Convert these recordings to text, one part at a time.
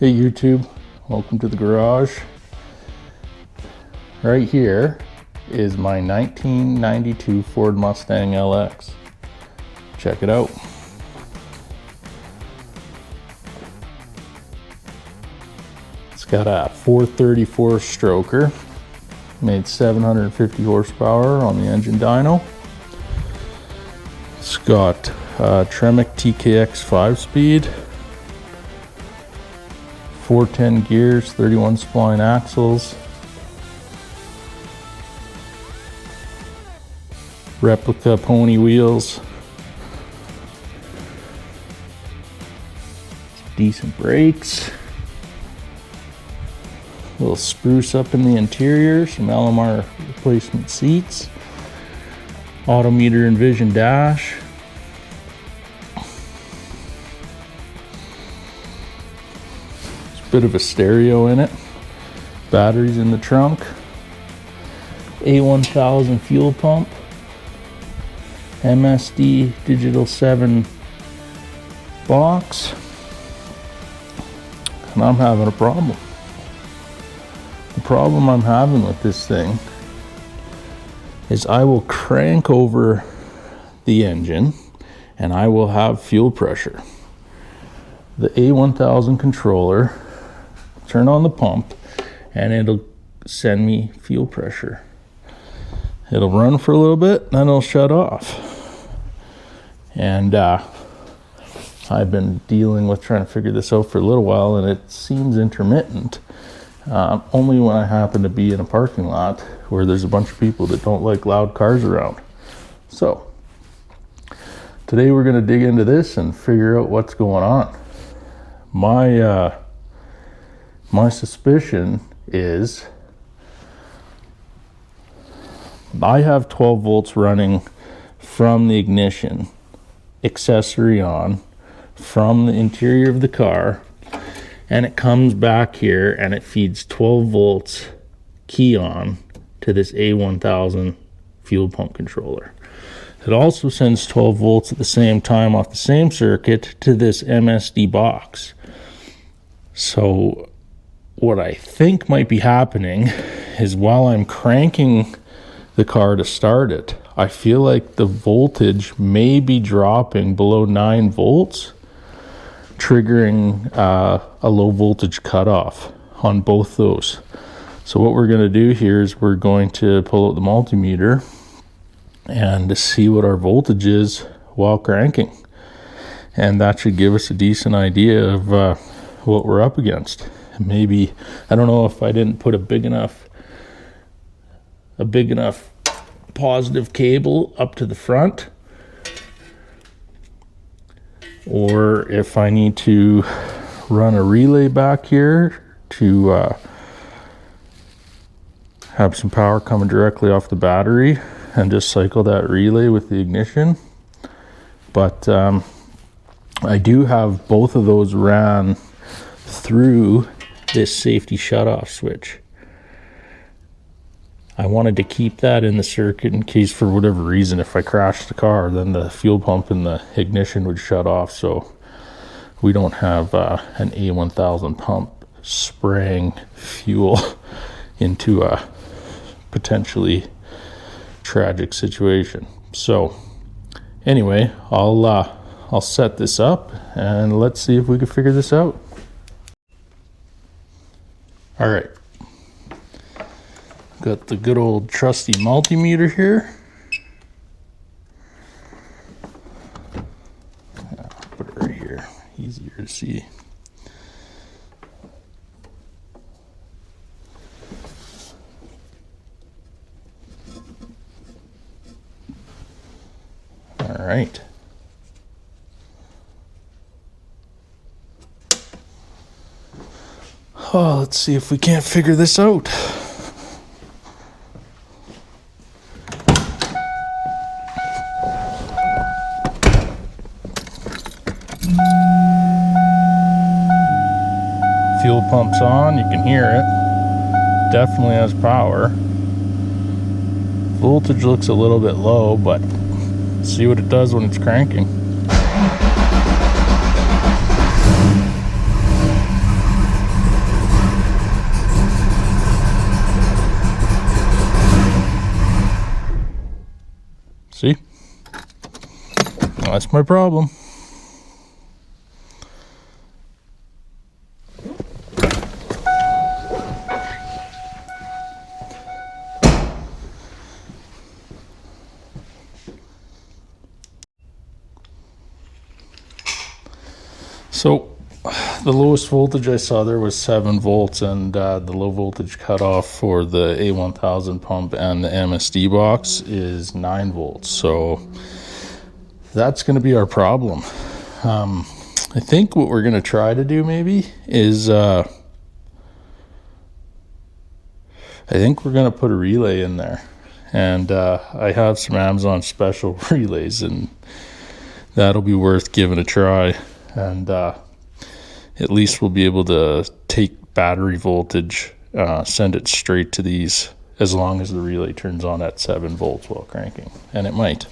Hey YouTube, welcome to the garage. Right here is my 1992 Ford Mustang LX. Check it out. It's got a 434 stroker, made 750 horsepower on the engine dyno. It's got Tremec TKX 5-speed, 410 gears, 31 spline axles, replica pony wheels, decent brakes, a little spruce up in the interior, some LMR replacement seats, Autometer Envision dash, bit of a stereo in it, batteries in the trunk, A1000 fuel pump, MSD Digital 7 box, and I'm having a problem. The problem I'm having with this thing is I will crank over the engine and I will have fuel pressure. The A1000 controller, turn on the pump and it'll send me fuel pressure. It'll run for a little bit, then it'll shut off. And I've been dealing with trying to figure this out for a little while, and it seems intermittent. Only when I happen to be in a parking lot where there's a bunch of people that don't like loud cars around. So today we're going to dig into this and figure out what's going on. My suspicion is I have 12 volts running from the ignition, accessory on, from the interior of the car, and it comes back here and it feeds 12 volts key on to this A1000 fuel pump controller. It also sends 12 volts at the same time off the same circuit to this MSD box. So what I think might be happening is while I'm cranking the car to start it, I feel like the voltage may be dropping below 9 volts, triggering a low voltage cutoff on both those. So what we're going to do here is we're going to pull out the multimeter and see what our voltage is while cranking. And that should give us a decent idea of what we're up against. Maybe, I don't know if I didn't put a big enough positive cable up to the front, or if I need to run a relay back here to have some power coming directly off the battery and just cycle that relay with the ignition. But I do have both of those ran through this safety shutoff switch. I wanted to keep that in the circuit in case, for whatever reason, if I crashed the car, then the fuel pump and the ignition would shut off, so we don't have an A1000 pump spraying fuel into a potentially tragic situation. So anyway, I'll set this up and let's see if we can figure this out. All right, got the good old trusty multimeter here. Put it right here, easier to see. All right. Oh, let's see if we can't figure this out. Fuel pump's on, you can hear it. Definitely has power. Voltage looks a little bit low, but see what it does when it's cranking. That's my problem. So the lowest voltage I saw there was 7 volts, and the low voltage cutoff for the A1000 pump and the MSD box is 9 volts. So that's going to be our problem. I think what we're going to try to do maybe is I think we're going to put a relay in there. And I have some Amazon special relays, and that'll be worth giving a try. And at least we'll be able to take battery voltage, send it straight to these, as long as the relay turns on at 7 volts while cranking. And it might.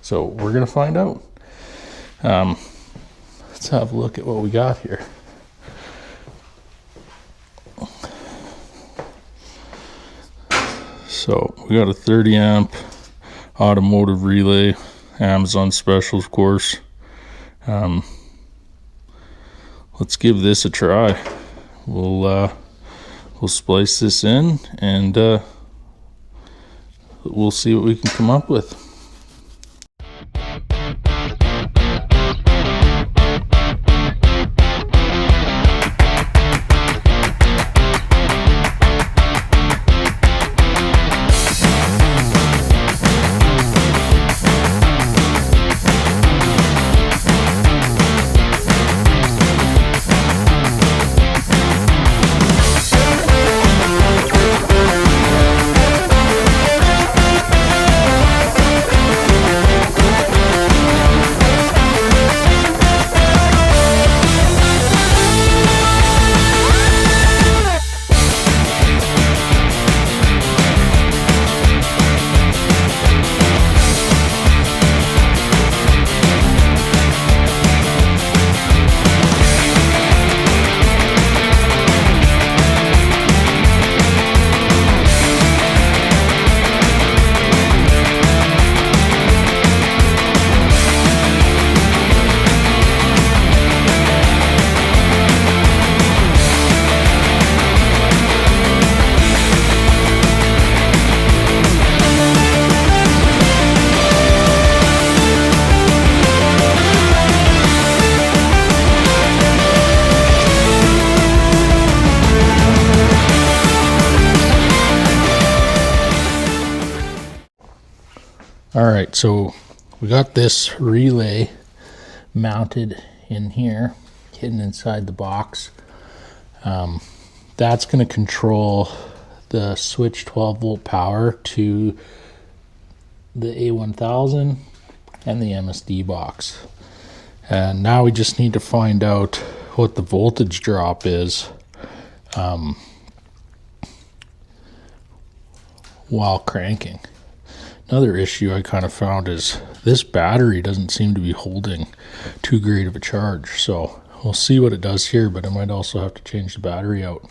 So we're going to find out. Let's have a look at what we got here. So we got a 30 amp automotive relay, Amazon special, of course. Let's give this a try. We'll splice this in, and we'll see what we can come up with. All right, so we got this relay mounted in here, hidden inside the box. That's going to control the switch 12 volt power to the A1000 and the MSD box. And now we just need to find out what the voltage drop is while cranking. Another issue I kind of found is this battery doesn't seem to be holding too great of a charge. So we'll see what it does here, but I might also have to change the battery out.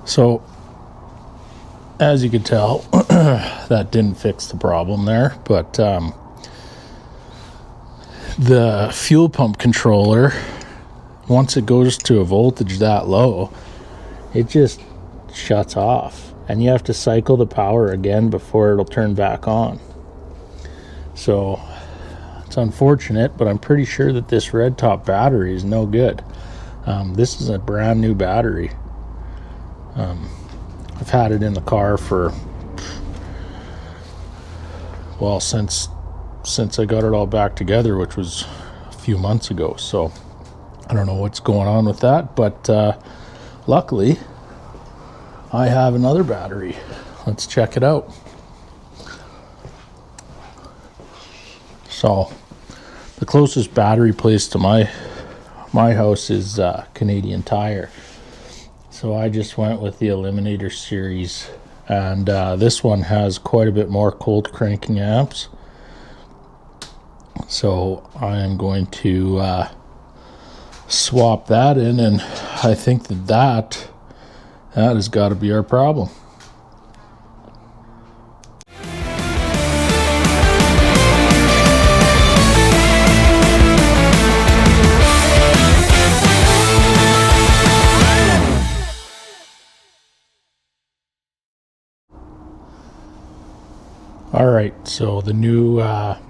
So as you can tell, that didn't fix the problem there, but the fuel pump controller, once it goes to a voltage that low, it just shuts off, and you have to cycle the power again before it'll turn back on. So it's unfortunate, but I'm pretty sure that this red top battery is no good. This is a brand new battery. I've had it in the car for, well, since I got it all back together, which was a few months ago. So I don't know what's going on with that, but luckily I have another battery. Let's check it out. So the closest battery place to my house is Canadian Tire. So I just went with the Eliminator series, and this one has quite a bit more cold cranking amps. So I am going to swap that in, and I think that has got to be our problem. Alright, so the new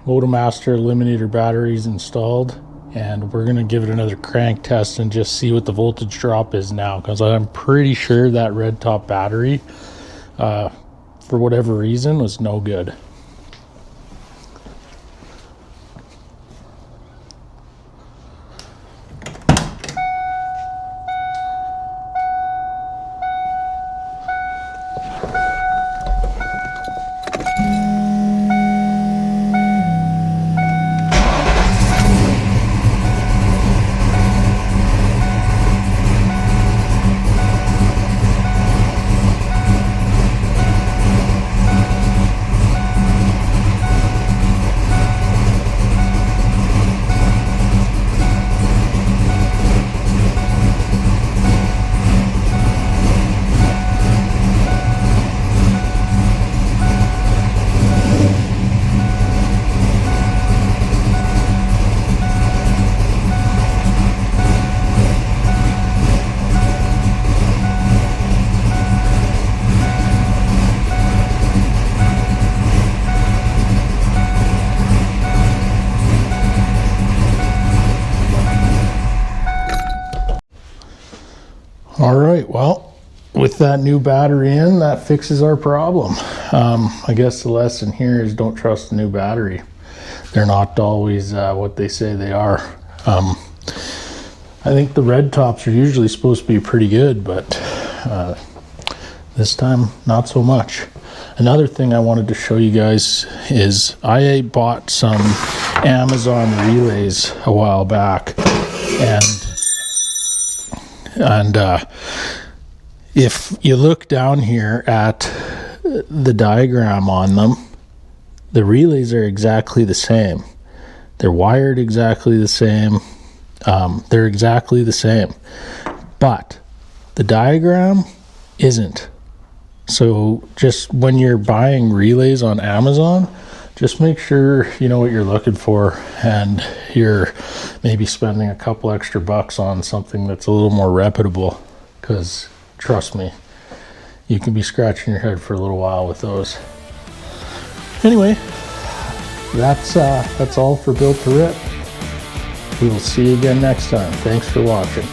Motomaster Eliminator battery is installed, and we're going to give it another crank test and just see what the voltage drop is now, because I'm pretty sure that red top battery, for whatever reason, was no good. All right, well, with that new battery in, that fixes our problem. I guess the lesson here is don't trust a new battery. They're not always what they say they are. I think the red tops are usually supposed to be pretty good, but this time, not so much. Another thing I wanted to show you guys is I bought some Amazon relays a while back, and if you look down here at the diagram on them, the relays are exactly the same. They're wired exactly the same. They're exactly the same, but the diagram isn't. So just when you're buying relays on Amazon, just make sure you know what you're looking for, and you're maybe spending a couple extra bucks on something that's a little more reputable, because trust me, you can be scratching your head for a little while with those. Anyway, that's all for Built to Rip. We will see you again next time. Thanks for watching.